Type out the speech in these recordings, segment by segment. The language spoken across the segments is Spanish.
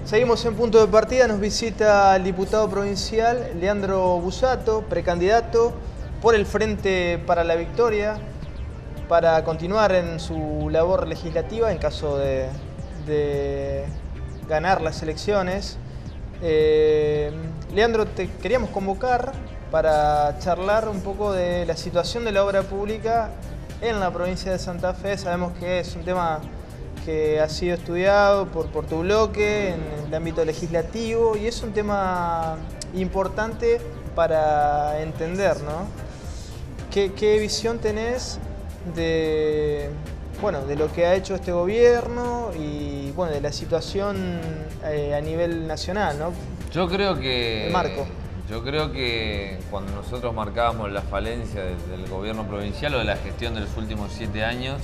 Seguimos en punto de partida, nos visita el diputado provincial Leandro Busato, precandidato por el Frente para la Victoria, para continuar en su labor legislativa en caso de ganar las elecciones. Leandro, te queríamos convocar para charlar un poco de la situación de la obra pública en la provincia de Santa Fe. Sabemos que es un tema que ha sido estudiado por tu bloque en el ámbito legislativo y es un tema importante para entender, ¿no? ¿Qué visión tenés de lo que ha hecho este gobierno y de la situación a nivel nacional, ¿no? Yo creo que... El marco. Yo creo que cuando nosotros marcábamos la falencia del gobierno provincial o de la gestión de los últimos 7 años,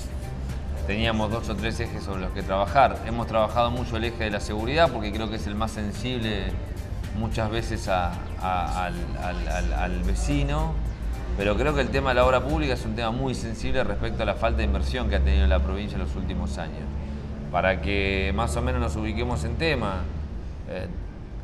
teníamos 2 o 3 ejes sobre los que trabajar. Hemos trabajado mucho el eje de la seguridad porque creo que es el más sensible muchas veces al vecino, pero creo que el tema de la obra pública es un tema muy sensible respecto a la falta de inversión que ha tenido la provincia en los últimos años. Para que más o menos nos ubiquemos en tema,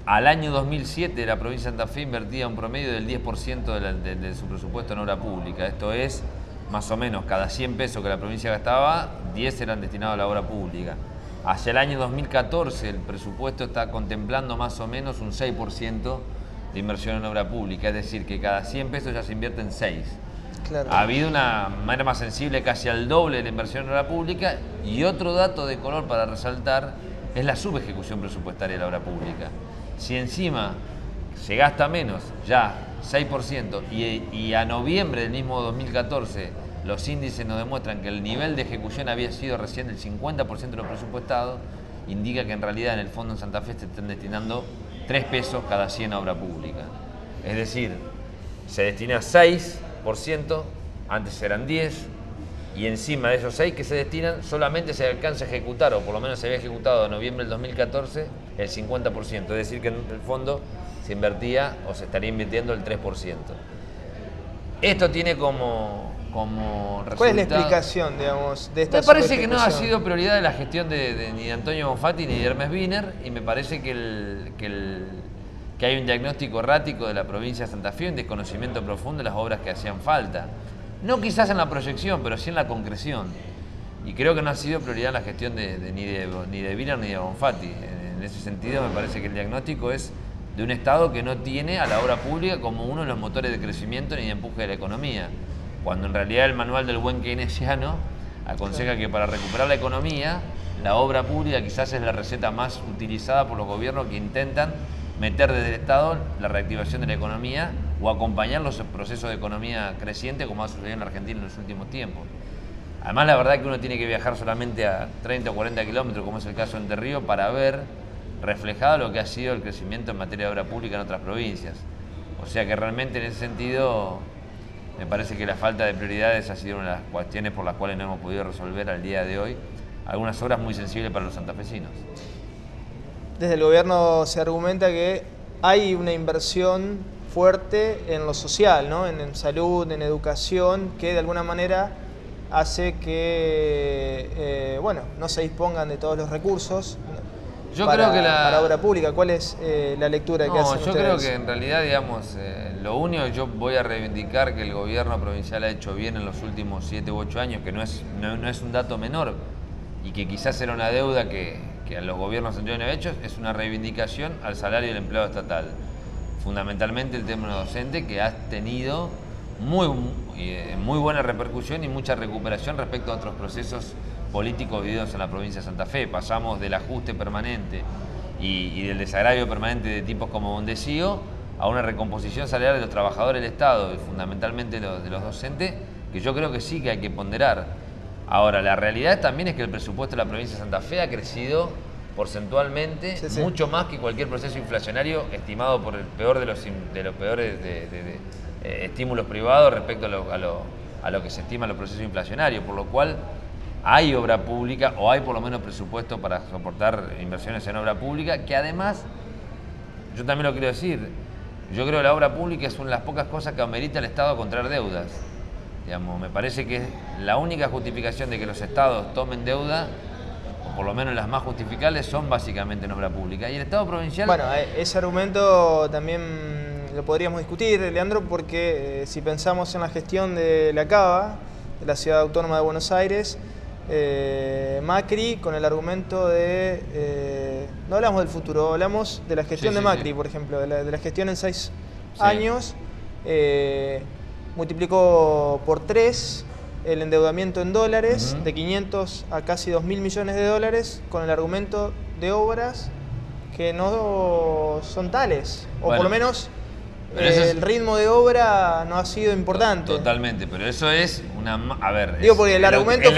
al año 2007 la provincia de Santa Fe invertía un promedio del 10% de su presupuesto en obra pública. Esto es, más o menos, cada 100 pesos que la provincia gastaba, 10 eran destinados a la obra pública. Hacia el año 2014 el presupuesto está contemplando más o menos un 6% de inversión en obra pública, es decir, que cada 100 pesos ya se invierten 6. Claro. Ha habido una manera más sensible, casi al doble de la inversión en obra pública, y otro dato de color para resaltar es la subejecución presupuestaria de la obra pública. Si encima se gasta menos, ya 6%, y a noviembre del mismo 2014 los índices nos demuestran que el nivel de ejecución había sido recién del 50% de lo presupuestado, indica que en realidad en el fondo en Santa Fe se están destinando 3 pesos cada 100 a obra pública. Es decir, se destina 6%, antes eran 10, y encima de esos 6 que se destinan, solamente se alcanza a ejecutar, o por lo menos se había ejecutado en noviembre del 2014, el 50%. Es decir, que en el fondo se invertía o se estaría invirtiendo el 3%. Esto tiene como resultado... ¿Cuál es la explicación, digamos, de esta Me parece que no ha sido prioridad de la gestión ni de Antonio Bonfatti ni de Hermes Wiener, y me parece que hay un diagnóstico errático de la provincia de Santa Fe, un desconocimiento profundo de las obras que hacían falta. No quizás en la proyección, pero sí en la concreción. Y creo que no ha sido prioridad en la gestión ni de Wiener ni de Bonfatti. En ese sentido me parece que el diagnóstico es de un Estado que no tiene a la obra pública como uno de los motores de crecimiento ni de empuje de la economía, cuando en realidad el manual del buen keynesiano aconseja que para recuperar la economía, la obra pública quizás es la receta más utilizada por los gobiernos que intentan meter desde el Estado la reactivación de la economía o acompañar los procesos de economía creciente, como ha sucedido en la Argentina en los últimos tiempos. Además, la verdad es que uno tiene que viajar solamente a 30 o 40 kilómetros, como es el caso de Entre Ríos, para ver reflejado lo que ha sido el crecimiento en materia de obra pública en otras provincias. O sea que realmente en ese sentido me parece que la falta de prioridades ha sido una de las cuestiones por las cuales no hemos podido resolver al día de hoy algunas obras muy sensibles para los santafesinos. Desde el gobierno se argumenta que hay una inversión fuerte en lo social, ¿no? En salud, en educación, que de alguna manera hace que no se dispongan de todos los recursos para obra pública. ¿Cuál es la lectura que hacen ustedes? Yo creo que en realidad, digamos, lo único que yo voy a reivindicar que el gobierno provincial ha hecho bien en los últimos 7 u 8 años, que no es un dato menor y que quizás era una deuda que a los gobiernos anteriores han hecho, es una reivindicación al salario del empleado estatal. Fundamentalmente el tema docente, que ha tenido muy buena repercusión y mucha recuperación respecto a otros procesos políticos vividos en la provincia de Santa Fe. Pasamos del ajuste permanente y del desagravio permanente de tipos como Bondesío a una recomposición salarial de los trabajadores del Estado y fundamentalmente de los docentes, que yo creo que sí que hay que ponderar. Ahora, la realidad también es que el presupuesto de la provincia de Santa Fe ha crecido porcentualmente mucho más que cualquier proceso inflacionario estimado por el peor de los peores estímulos privados respecto a lo que se estima en los procesos inflacionarios, por lo cual hay obra pública o hay por lo menos presupuesto para soportar inversiones en obra pública, que además, yo también lo quiero decir, yo creo que la obra pública es una de las pocas cosas que amerita el Estado a contraer deudas. Digamos, me parece que la única justificación de que los Estados tomen deuda, o por lo menos las más justificables, son básicamente en obra pública. Y el Estado provincial... Bueno, ese argumento también lo podríamos discutir, Leandro, porque si pensamos en la gestión de la CABA, de la Ciudad Autónoma de Buenos Aires, Macri con el argumento de... no hablamos del futuro, hablamos de la gestión de Macri, por ejemplo, de la gestión en 6 años, multiplicó por 3 el endeudamiento en dólares, de 500 a casi 2.000 millones de dólares, con el argumento de obras que no son tales, o por lo menos el ritmo de obra no ha sido importante. Totalmente, pero eso es una... A ver... Digo, porque el argumento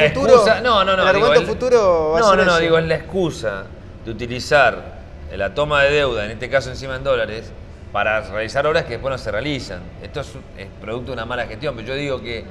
futuro... Digo, es la excusa de utilizar la toma de deuda, en este caso encima en dólares, para realizar obras que después no se realizan. Esto es producto de una mala gestión, pero yo digo que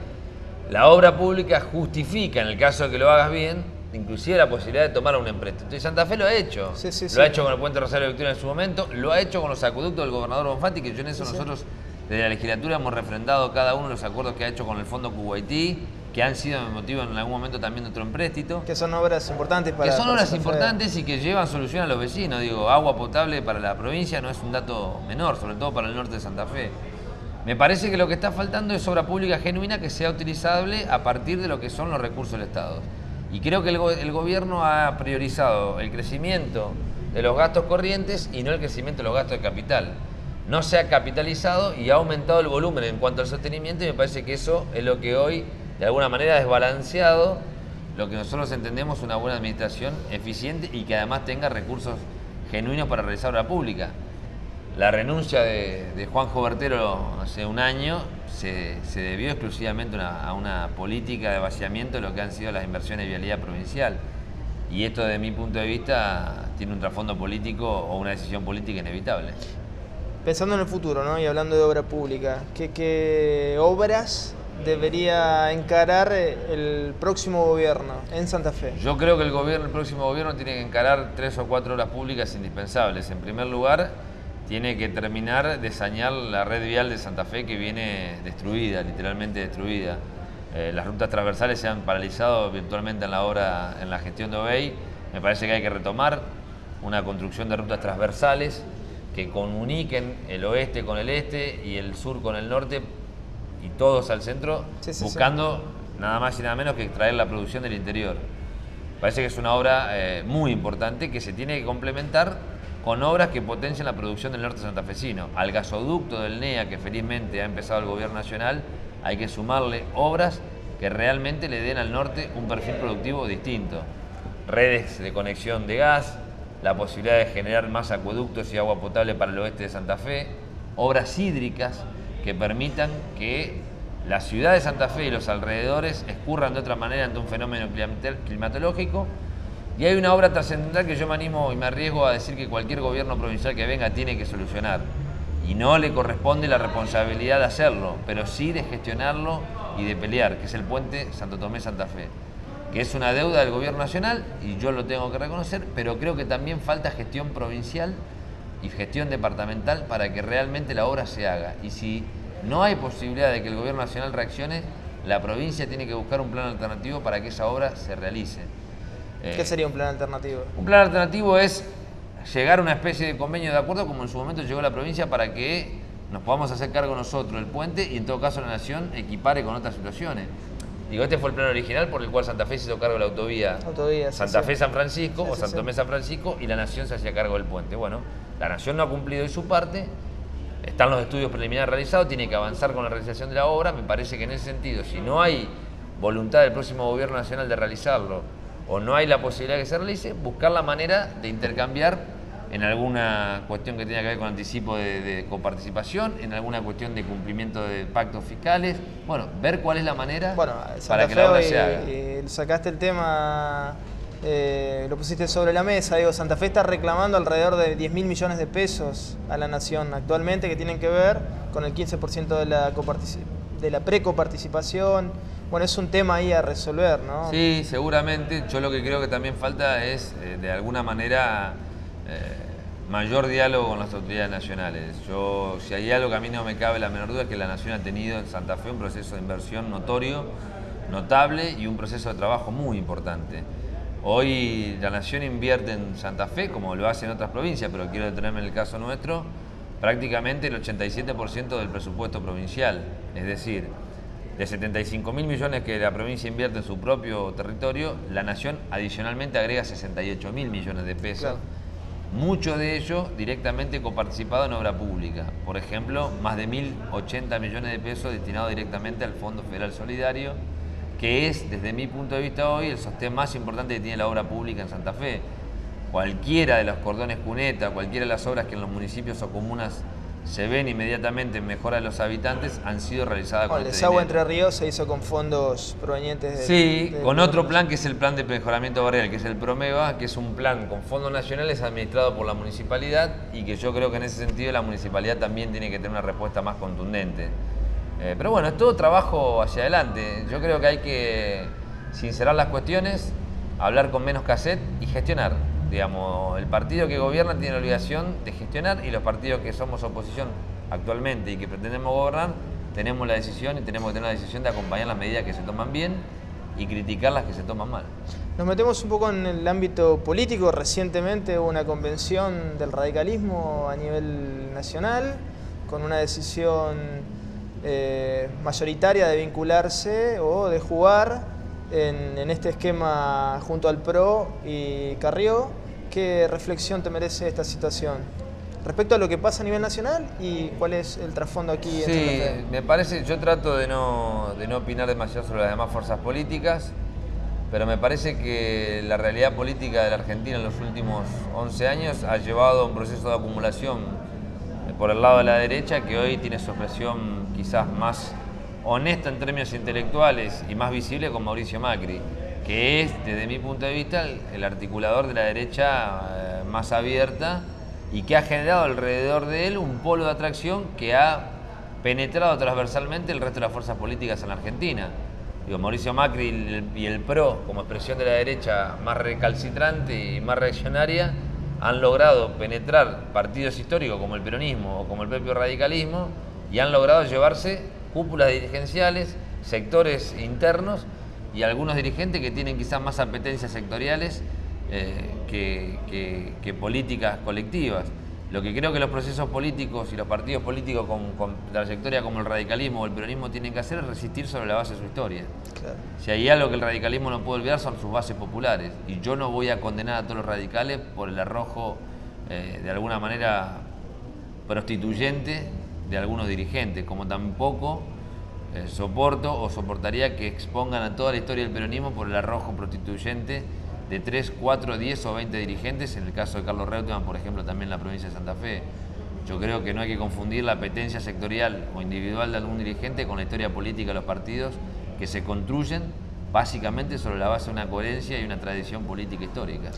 la obra pública justifica, en el caso de que lo hagas bien, inclusive la posibilidad de tomar un empréstito. Y Santa Fe lo ha hecho. Lo ha hecho con el puente Rosario Victoria en su momento, lo ha hecho con los acueductos del gobernador Bonfatti, que yo en eso nosotros desde la legislatura hemos refrendado cada uno de los acuerdos que ha hecho con el Fondo Kuwaití, que han sido motivo en algún momento también de otro empréstito. Que son obras importantes para... Que son obras importantes y que llevan solución a los vecinos. Digo, agua potable para la provincia no es un dato menor, sobre todo para el norte de Santa Fe. Me parece que lo que está faltando es obra pública genuina que sea utilizable a partir de lo que son los recursos del Estado. Y creo que el gobierno ha priorizado el crecimiento de los gastos corrientes y no el crecimiento de los gastos de capital. No se ha capitalizado y ha aumentado el volumen en cuanto al sostenimiento, y me parece que eso es lo que hoy, de alguna manera, ha desbalanceado lo que nosotros entendemos una buena administración eficiente y que además tenga recursos genuinos para realizar obra pública. La renuncia de Juanjo Bertero hace un año se debió exclusivamente a una política de vaciamiento de lo que han sido las inversiones de vialidad provincial. Y esto, desde mi punto de vista, tiene un trasfondo político o una decisión política inevitable. Pensando en el futuro, ¿no? Y hablando de obra pública, ¿qué obras debería encarar el próximo gobierno en Santa Fe? Yo creo que el próximo gobierno tiene que encarar 3 o 4 obras públicas indispensables. En primer lugar, tiene que terminar de sanear la red vial de Santa Fe, que viene destruida, literalmente destruida. Las rutas transversales se han paralizado virtualmente en la gestión de Obey. Me parece que hay que retomar una construcción de rutas transversales que comuniquen el oeste con el este y el sur con el norte y todos al centro, buscando nada más y nada menos que extraer la producción del interior. Parece que es una obra muy importante que se tiene que complementar con obras que potencien la producción del norte santafesino. Al gasoducto del NEA, que felizmente ha empezado el gobierno nacional, hay que sumarle obras que realmente le den al norte un perfil productivo distinto. Redes de conexión de gas, la posibilidad de generar más acueductos y agua potable para el oeste de Santa Fe, obras hídricas que permitan que la ciudad de Santa Fe y los alrededores escurran de otra manera ante un fenómeno climatológico. Y hay una obra trascendental que yo me animo y me arriesgo a decir que cualquier gobierno provincial que venga tiene que solucionar. Y no le corresponde la responsabilidad de hacerlo, pero sí de gestionarlo y de pelear, que es el puente Santo Tomé-Santa Fe, que es una deuda del gobierno nacional, y yo lo tengo que reconocer, pero creo que también falta gestión provincial y gestión departamental para que realmente la obra se haga. Y si no hay posibilidad de que el gobierno nacional reaccione, la provincia tiene que buscar un plan alternativo para que esa obra se realice. ¿Qué sería un plan alternativo? Un plan alternativo es llegar a una especie de convenio de acuerdo, como en su momento llegó la provincia, para que nos podamos hacer cargo nosotros del puente y en todo caso la nación equipare con otras situaciones. Digo, este fue el plan original por el cual Santa Fe se hizo cargo de la autovía Santa Fe-San Francisco o Santo Tomé-San Francisco, y la nación se hacía cargo del puente. Bueno, la nación no ha cumplido de su parte, están los estudios preliminares realizados, tiene que avanzar con la realización de la obra. Me parece que en ese sentido, si no hay voluntad del próximo gobierno nacional de realizarlo, o no hay la posibilidad de que se realice, buscar la manera de intercambiar en alguna cuestión que tenga que ver con anticipo de coparticipación, en alguna cuestión de cumplimiento de pactos fiscales. Bueno, ver cuál es la manera para que la obra se haga. Sacaste el tema lo pusiste sobre la mesa. Digo, Santa Fe está reclamando alrededor de 10.000 millones de pesos a la Nación actualmente, que tienen que ver con el 15% de la precoparticipación. Bueno, es un tema ahí a resolver, ¿no? Sí, seguramente. Yo lo que creo que también falta es, de alguna manera, mayor diálogo con las autoridades nacionales. Si hay algo que a mí no me cabe la menor duda, es que la Nación ha tenido en Santa Fe un proceso de inversión notorio, notable, y un proceso de trabajo muy importante. Hoy la Nación invierte en Santa Fe, como lo hace en otras provincias, pero quiero detenerme en el caso nuestro, prácticamente el 87% del presupuesto provincial. Es decir, de 75.000 millones que la provincia invierte en su propio territorio, la Nación adicionalmente agrega 68.000 millones de pesos. Claro. Mucho de ello directamente coparticipado en obra pública. Por ejemplo, más de 1.080 millones de pesos destinados directamente al Fondo Federal Solidario, que es, desde mi punto de vista hoy, el sostén más importante que tiene la obra pública en Santa Fe. Cualquiera de los cordones cuneta, cualquiera de las obras que en los municipios o comunas se ven inmediatamente en mejora de los habitantes, han sido realizadas con El este desagüe dinero. Entre Ríos se hizo con fondos provenientes Con otro plan, que es el plan de mejoramiento barrial, que es el PROMEVA, que es un plan con fondos nacionales administrado por la municipalidad, y que yo creo que en ese sentido la municipalidad también tiene que tener una respuesta más contundente. Pero bueno, es todo trabajo hacia adelante. Yo creo que hay que sincerar las cuestiones, hablar con menos cassette y gestionar. Digamos, el partido que gobierna tiene la obligación de gestionar, y los partidos que somos oposición actualmente y que pretendemos gobernar, tenemos la decisión y tenemos que tener la decisión de acompañar las medidas que se toman bien y criticar las que se toman mal. Nos metemos un poco en el ámbito político. Recientemente hubo una convención del radicalismo a nivel nacional con una decisión mayoritaria de vincularse o de jugar en este esquema junto al PRO y Carrió. ¿Qué reflexión te merece esta situación respecto a lo que pasa a nivel nacional y cuál es el trasfondo aquí en Santa Fe? Me parece, yo trato de no opinar demasiado sobre las demás fuerzas políticas, pero me parece que la realidad política de la Argentina en los últimos 11 años ha llevado a un proceso de acumulación por el lado de la derecha, que hoy tiene su expresión quizás más honesta en términos intelectuales y más visible con Mauricio Macri, que es, desde mi punto de vista, el articulador de la derecha más abierta, y que ha generado alrededor de él un polo de atracción que ha penetrado transversalmente el resto de las fuerzas políticas en la Argentina. Mauricio Macri y el PRO, como expresión de la derecha más recalcitrante y más reaccionaria, han logrado penetrar partidos históricos como el peronismo o como el propio radicalismo, y han logrado llevarse cúpulas dirigenciales, sectores internos y algunos dirigentes que tienen quizás más apetencias sectoriales que políticas colectivas. Lo que creo que los procesos políticos y los partidos políticos con trayectoria como el radicalismo o el peronismo tienen que hacer es resistir sobre la base de su historia. Claro. Si hay algo que el radicalismo no puede olvidar, son sus bases populares, y yo no voy a condenar a todos los radicales por el arrojo de alguna manera prostituyente de algunos dirigentes, como tampoco soporto o soportaría que expongan a toda la historia del peronismo por el arrojo prostituyente de 3, 4, 10 o 20 dirigentes, en el caso de Carlos Reutemann, por ejemplo, también en la provincia de Santa Fe. Yo creo que no hay que confundir la apetencia sectorial o individual de algún dirigente con la historia política de los partidos, que se construyen básicamente sobre la base de una coherencia y una tradición política histórica.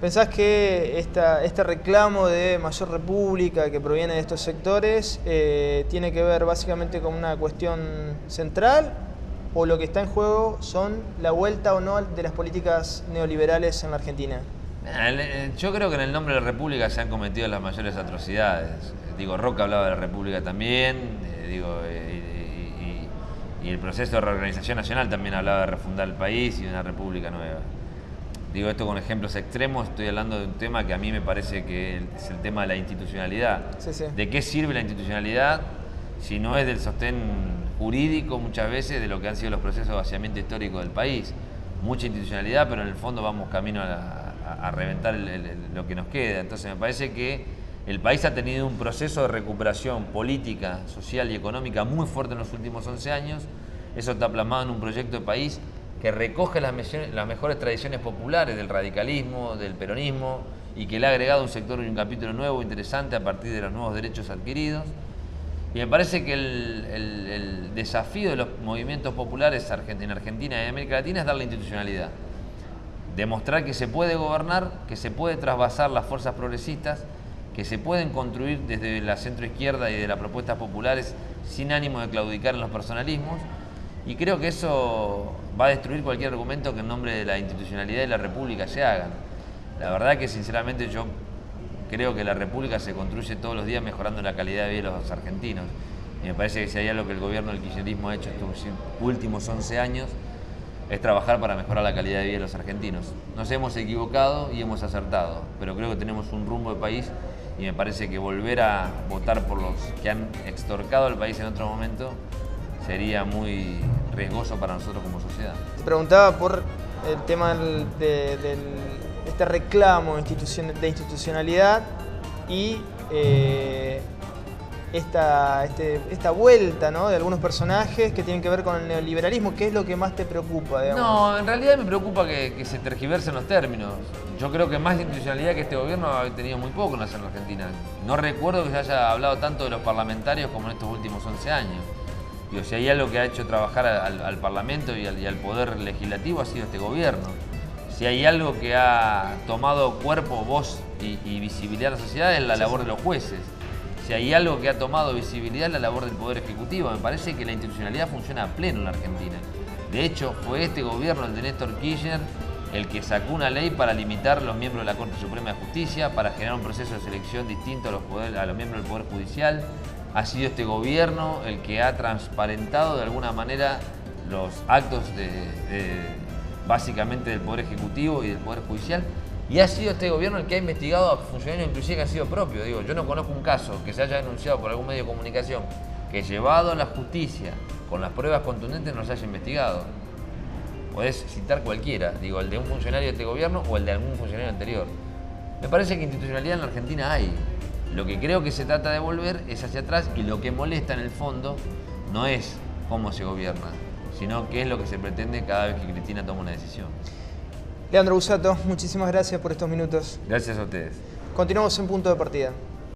¿Pensás que este reclamo de mayor república que proviene de estos sectores tiene que ver básicamente con una cuestión central, o lo que está en juego son la vuelta o no de las políticas neoliberales en la Argentina? Yo creo que en el nombre de la República se han cometido las mayores atrocidades. Roca hablaba de la República también, y el proceso de reorganización nacional también hablaba de refundar el país y de una república nueva. Digo esto con ejemplos extremos, estoy hablando de un tema que a mí me parece que es el tema de la institucionalidad. Sí. ¿De qué sirve la institucionalidad si no es del sostén jurídico muchas veces de lo que han sido los procesos de vaciamiento histórico del país? Mucha institucionalidad, pero en el fondo vamos camino a reventar lo que nos queda. Entonces me parece que el país ha tenido un proceso de recuperación política, social y económica muy fuerte en los últimos 11 años. Eso está plasmado en un proyecto de país que recoge las mejores tradiciones populares del radicalismo, del peronismo, y que le ha agregado un sector y un capítulo nuevo, interesante, a partir de los nuevos derechos adquiridos. Y me parece que el desafío de los movimientos populares en Argentina y en América Latina es darle institucionalidad. demostrar que se puede gobernar, que se puede trasvasar las fuerzas progresistas, que se pueden construir desde la centroizquierda y de las propuestas populares sin ánimo de claudicar en los personalismos, y creo que eso va a destruir cualquier argumento que en nombre de la institucionalidad y la república se hagan. La verdad que sinceramente yo creo que la república se construye todos los días mejorando la calidad de vida de los argentinos, y me parece que si hay algo que el gobierno del kirchnerismo ha hecho estos últimos 11 años es trabajar para mejorar la calidad de vida de los argentinos. Nos hemos equivocado y hemos acertado, pero creo que tenemos un rumbo de país y me parece que volver a votar por los que han extorcado al país en otro momento sería muy riesgoso para nosotros como sociedad. Te preguntaba por el tema de este reclamo de institucionalidad y esta vuelta, ¿no?, de algunos personajes que tienen que ver con el neoliberalismo. ¿Qué es lo que más te preocupa, digamos? No, en realidad me preocupa que se tergiversen los términos. Yo creo que más institucionalidad que este gobierno ha tenido muy poco en la Argentina. No recuerdo que se haya hablado tanto de los parlamentarios como en estos últimos 11 años. Digo, si hay algo que ha hecho trabajar al Parlamento y al Poder Legislativo ha sido este gobierno. Si hay algo que ha tomado cuerpo, voz y visibilidad a la sociedad es la labor de los jueces. Si hay algo que ha tomado visibilidad es la labor del Poder Ejecutivo. Me parece que la institucionalidad funciona a pleno en la Argentina. De hecho, fue este gobierno, el de Néstor Kirchner, el que sacó una ley para limitar los miembros de la Corte Suprema de Justicia, para generar un proceso de selección distinto a los miembros del Poder Judicial. Ha sido este gobierno el que ha transparentado de alguna manera los actos básicamente del Poder Ejecutivo y del Poder Judicial. Y ha sido este gobierno el que ha investigado a funcionarios inclusive que han sido propios. Digo, yo no conozco un caso que se haya denunciado por algún medio de comunicación que llevado a la justicia con las pruebas contundentes no se haya investigado. Podés citar cualquiera, digo, el de un funcionario de este gobierno o el de algún funcionario anterior. Me parece que institucionalidad en la Argentina hay. Lo que creo que se trata de volver es hacia atrás, y lo que molesta en el fondo no es cómo se gobierna, sino qué es lo que se pretende cada vez que Cristina toma una decisión. Leandro Busato, muchísimas gracias por estos minutos. Gracias a ustedes. Continuamos en Punto de Partida.